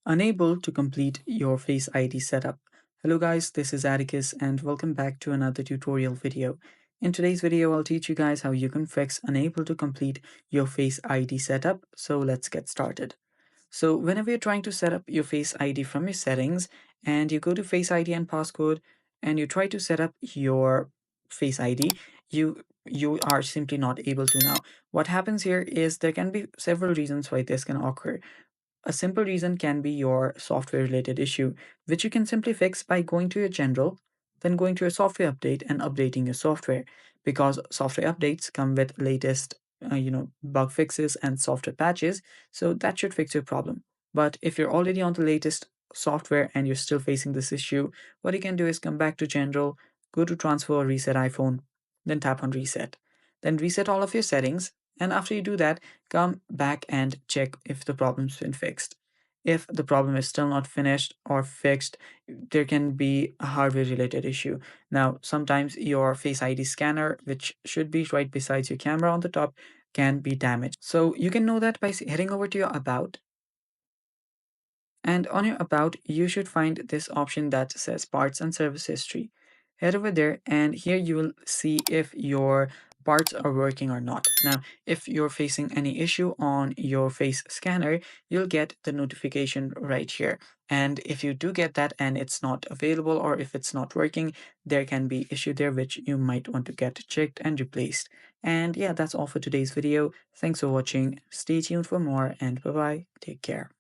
Unable to complete your Face ID setup. Hello guys, this is Atticus and welcome back to another tutorial video. In today's video, I'll teach you guys how you can fix unable to complete your Face ID setup. So let's get started. So whenever you're trying to set up your Face ID from your settings and you go to Face ID and passcode and you try to set up your Face ID, you are simply not able to now. What happens here is there can be several reasons why this can occur. A simple reason can be your software related issue, which you can simply fix by going to your general, then going to your software update and updating your software because software updates come with latest bug fixes and software patches, so that should fix your problem. But if you're already on the latest software and you're still facing this issue, what you can do is come back to general, go to transfer or reset iPhone, then tap on reset. Then reset all of your settings, and after you do that, come back and check if the problem's been fixed. If the problem is still not finished or fixed, there can be a hardware related issue. Now, sometimes your Face ID scanner, which should be right beside your camera on the top, can be damaged. So you can know that by heading over to your About, and on your About, you should find this option that says Parts and Service History. Head over there, and here you will see if your parts are working or not. Now, if you're facing any issue on your face scanner, you'll get the notification right here. And if you do get that and it's not available or if it's not working, there can be issue there which you might want to get checked and replaced. And yeah, that's all for today's video. Thanks for watching. Stay tuned for more and bye bye. Take care.